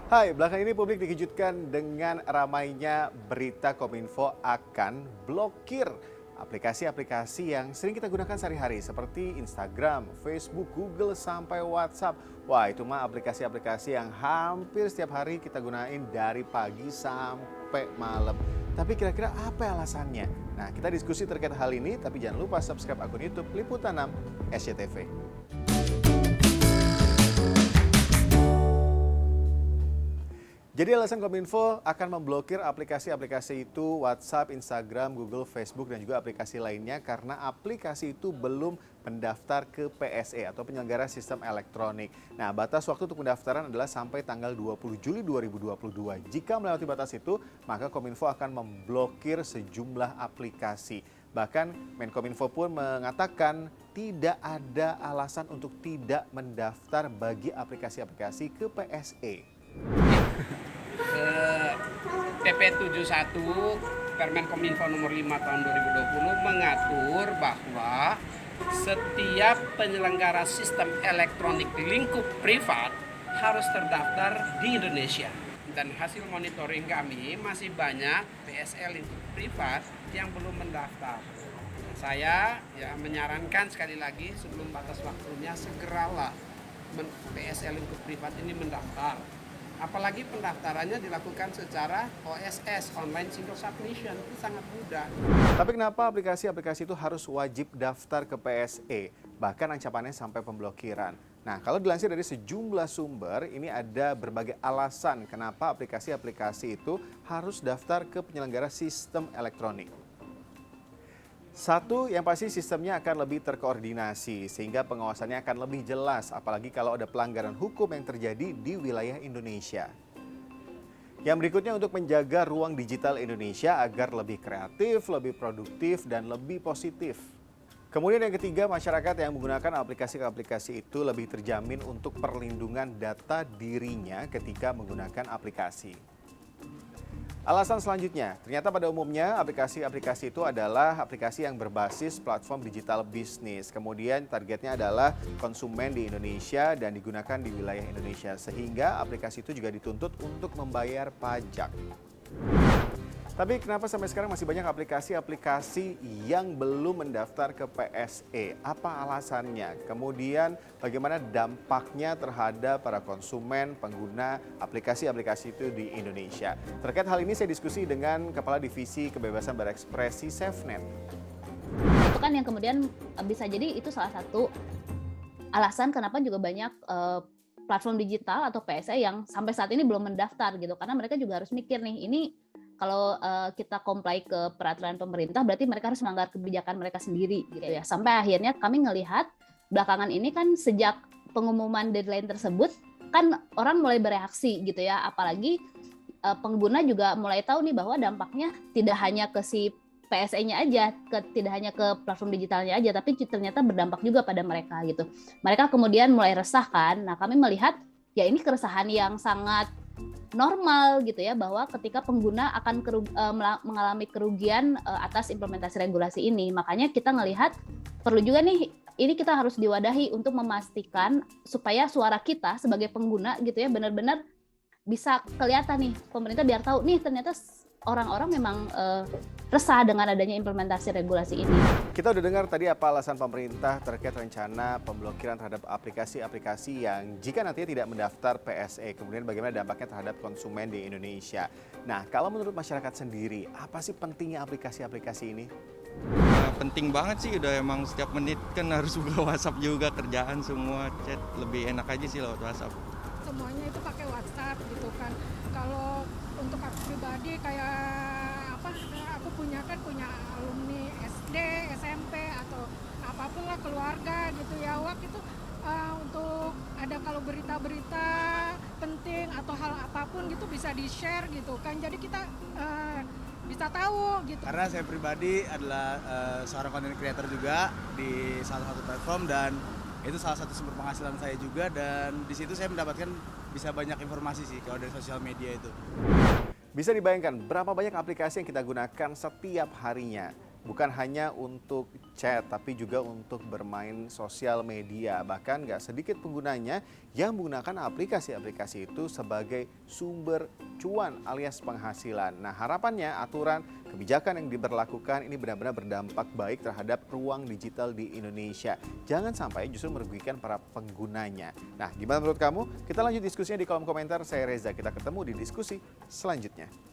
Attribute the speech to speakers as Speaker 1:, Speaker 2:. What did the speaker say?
Speaker 1: Hai, belakangan ini publik dikejutkan dengan ramainya berita Kominfo akan blokir aplikasi-aplikasi yang sering kita gunakan sehari-hari seperti Instagram, Facebook, Google, sampai WhatsApp. Wah, itu mah aplikasi-aplikasi yang hampir setiap hari kita gunain dari pagi sampai malam. Tapi kira-kira apa alasannya? Nah, kita diskusi terkait hal ini, tapi jangan lupa subscribe akun YouTube Liputan 6 SCTV. Jadi alasan Kominfo akan memblokir aplikasi-aplikasi itu WhatsApp, Instagram, Google, Facebook, dan juga aplikasi lainnya karena aplikasi itu belum mendaftar ke PSE atau penyelenggara sistem elektronik. Nah, batas waktu untuk pendaftaran adalah sampai tanggal 20 Juli 2022. Jika melewati batas itu, maka Kominfo akan memblokir sejumlah aplikasi. Bahkan Menkominfo pun mengatakan tidak ada alasan untuk tidak mendaftar bagi aplikasi-aplikasi ke PSE.
Speaker 2: PP 71 Permen Kominfo nomor 5 tahun 2020 mengatur bahwa setiap penyelenggara sistem elektronik di lingkup privat harus terdaftar di Indonesia. Dan hasil monitoring kami masih banyak PSE lingkup privat yang belum mendaftar. Saya menyarankan sekali lagi sebelum batas waktunya segeralah PSE lingkup privat ini mendaftar. Apalagi pendaftarannya dilakukan secara OSS, Online Single Submission, itu sangat mudah.
Speaker 1: Tapi kenapa aplikasi-aplikasi itu harus wajib daftar ke PSE? Bahkan ancamannya sampai pemblokiran. Nah, kalau dilansir dari sejumlah sumber, ini ada berbagai alasan kenapa aplikasi-aplikasi itu harus daftar ke penyelenggara sistem elektronik. Satu, yang pasti sistemnya akan lebih terkoordinasi sehingga pengawasannya akan lebih jelas, apalagi kalau ada pelanggaran hukum yang terjadi di wilayah Indonesia. Yang berikutnya untuk menjaga ruang digital Indonesia agar lebih kreatif, lebih produktif, dan lebih positif. Kemudian yang ketiga, masyarakat yang menggunakan aplikasi-aplikasi itu lebih terjamin untuk perlindungan data dirinya ketika menggunakan aplikasi. Alasan selanjutnya, ternyata pada umumnya aplikasi-aplikasi itu adalah aplikasi yang berbasis platform digital bisnis. Kemudian targetnya adalah konsumen di Indonesia dan digunakan di wilayah Indonesia. Sehingga aplikasi itu juga dituntut untuk membayar pajak. Tapi kenapa sampai sekarang masih banyak aplikasi-aplikasi yang belum mendaftar ke PSE? Apa alasannya? Kemudian bagaimana dampaknya terhadap para konsumen, pengguna aplikasi-aplikasi itu di Indonesia? Terkait hal ini saya diskusi dengan Kepala Divisi Kebebasan Berekspresi SafeNet.
Speaker 3: Itu kan yang kemudian bisa jadi itu salah satu alasan kenapa juga banyak platform digital atau PSE yang sampai saat ini belum mendaftar gitu. Karena mereka juga harus mikir nih, ini kalau kita comply ke peraturan pemerintah, berarti mereka harus melanggar kebijakan mereka sendiri gitu ya. Sampai akhirnya kami ngelihat belakangan ini kan sejak pengumuman deadline tersebut, kan orang mulai bereaksi gitu ya. Apalagi pengguna juga mulai tahu nih bahwa dampaknya tidak hanya ke si PSE-nya aja, tidak hanya ke platform digitalnya aja, tapi ternyata berdampak juga pada mereka gitu. Mereka kemudian mulai resah kan. Nah, kami melihat ya ini keresahan yang sangat normal gitu ya, bahwa ketika pengguna akan mengalami kerugian atas implementasi regulasi ini. Makanya kita ngelihat perlu juga nih, ini kita harus diwadahi untuk memastikan supaya suara kita sebagai pengguna gitu ya benar-benar bisa kelihatan nih, pemerintah biar tahu nih ternyata orang-orang memang resah dengan adanya implementasi regulasi ini.
Speaker 1: Kita udah dengar tadi apa alasan pemerintah terkait rencana pemblokiran terhadap aplikasi-aplikasi yang jika nantinya tidak mendaftar PSE, kemudian bagaimana dampaknya terhadap konsumen di Indonesia. Nah, kalau menurut masyarakat sendiri, apa sih pentingnya aplikasi-aplikasi ini?
Speaker 4: Penting banget sih, udah emang setiap menit kan harus buka WhatsApp juga, kerjaan semua, chat lebih enak aja sih lewat WhatsApp.
Speaker 5: Semuanya itu pakai WhatsApp gitu kan. Kalau untuk aku pribadi kayak aku punya alumni SD, SMP atau apapun lah, keluarga gitu ya. Waktu itu untuk ada kalau berita-berita penting atau hal apapun gitu bisa di-share gitu kan. Jadi kita bisa tahu gitu.
Speaker 6: Karena saya pribadi adalah seorang content creator juga di salah satu platform dan itu salah satu sumber penghasilan saya juga, dan di situ saya mendapatkan bisa banyak informasi sih kalau dari sosial media itu.
Speaker 1: Bisa dibayangkan berapa banyak aplikasi yang kita gunakan setiap harinya. bukan hanya untuk chat, tapi juga untuk bermain sosial media. Bahkan nggak sedikit penggunanya yang menggunakan aplikasi-aplikasi itu sebagai sumber cuan alias penghasilan. Nah, harapannya aturan kebijakan yang diberlakukan ini benar-benar berdampak baik terhadap ruang digital di Indonesia. Jangan sampai justru merugikan para penggunanya. Nah, gimana menurut kamu? Kita lanjut diskusinya di kolom komentar. Saya Reza, kita ketemu di diskusi selanjutnya.